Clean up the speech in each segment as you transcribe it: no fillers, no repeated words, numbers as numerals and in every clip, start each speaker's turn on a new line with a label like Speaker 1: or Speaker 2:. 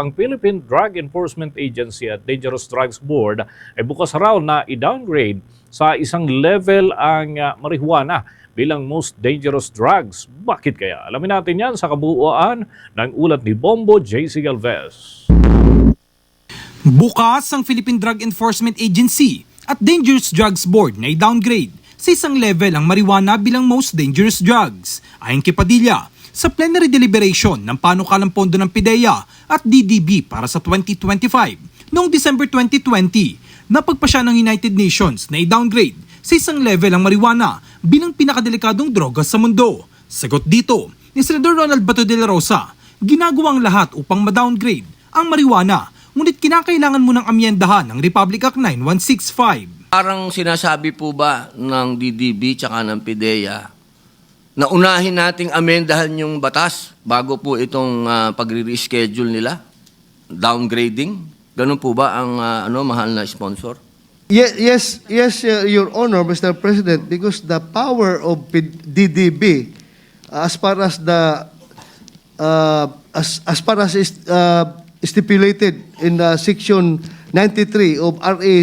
Speaker 1: Ang Philippine Drug Enforcement Agency at Dangerous Drugs Board ay bukas raw na i-downgrade sa isang level ang marijuana bilang most dangerous drugs. Bakit kaya? Alamin natin yan sa kabuuan ng ulat ni Bombo JC Galvez.
Speaker 2: Bukas ang Philippine Drug Enforcement Agency at Dangerous Drugs Board na i-downgrade sa isang level ang marijuana bilang most dangerous drugs. Ayon kay Padilla, sa plenary deliberation ng panukalang pondo ng PIDEA at DDB para sa 2025 noong December 2020, napagpasya ng United Nations na i-downgrade sa isang level ang marijuana bilang pinakadelikadong droga sa mundo. Sagot dito ni Senador Ronald Bato de la Rosa, ginagawa ang lahat upang ma-downgrade ang marijuana, ngunit kinakailangan munang amyendahan ng Republic Act 9165.
Speaker 3: Parang sinasabi po ba ng DDB tsaka ng PIDEA na unahin nating amendahan yung batas bago po itong pagre-reschedule nila? Downgrading? Ganun po ba ang mahal na sponsor?
Speaker 4: Yes, Your Honor, Mr. President, because the power of DDB, as far as stipulated in Section 93 of RA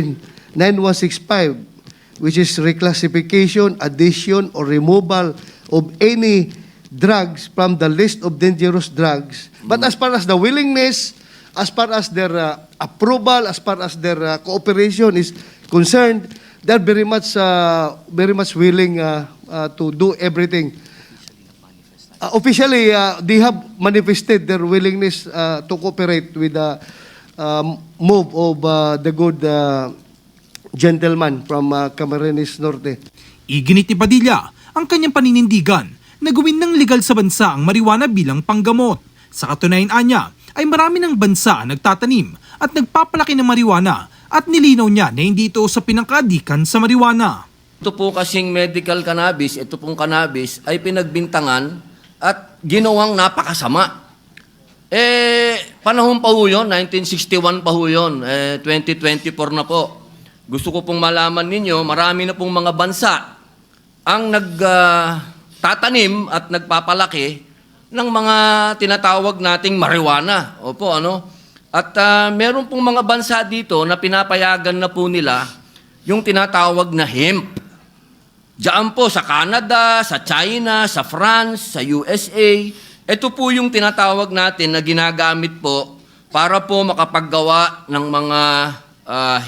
Speaker 4: 9165, which is reclassification, addition, or removal of any drugs from the list of dangerous drugs. But as far as the willingness, as far as their approval, as far as their cooperation is concerned, they're very much willing to do everything. Officially, they have manifested their willingness to cooperate with the move of the good gentleman from Camarines Norte.
Speaker 2: Iginit ni Padilla ang kanyang paninindigan na gawin ng legal sa bansa ang marijuana bilang panggamot. Sa katunayan niya ay marami ng bansa ang nagtatanim at nagpapalaki ng marijuana at nilinaw niya na hindi ito sa pinangkaadikan sa marijuana.
Speaker 3: Ito po kasing medical cannabis, ito pong cannabis ay pinagbintangan at ginawang napakasama. Panahon pa ho yun, 1961 pa ho yun, 2024 na po. Gusto ko pong malaman ninyo, marami na pong mga bansa ang nagtatanim at nagpapalaki ng mga tinatawag nating marijuana. Opo, At meron pong mga bansa dito na pinapayagan na po nila yung tinatawag na hemp. Diyan po sa Canada, sa China, sa France, sa USA. Ito po yung tinatawag natin na ginagamit po para po makapaggawa ng mga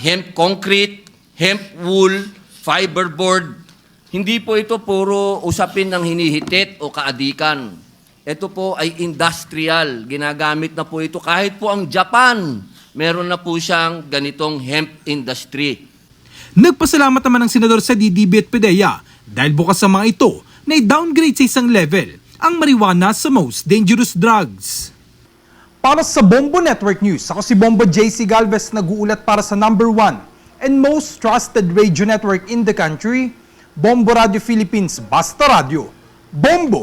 Speaker 3: hemp concrete, hemp wool, fiberboard. Hindi po ito puro usapin ng hinihitit o kaadikan. Ito po ay industrial. Ginagamit na po ito. Kahit po ang Japan, meron na po siyang ganitong hemp industry.
Speaker 2: Nagpasalamat naman ang senador sa DDB at PIDEA dahil bukas sa mga ito na i-downgrade sa isang level ang marijuana sa most dangerous drugs. Para sa Bombo Network News, ako si Bombo JC Galvez, nag-uulat para sa #1 and most trusted radio network in the country, Bombo Radio Philippines, Basta Radio. Bombo!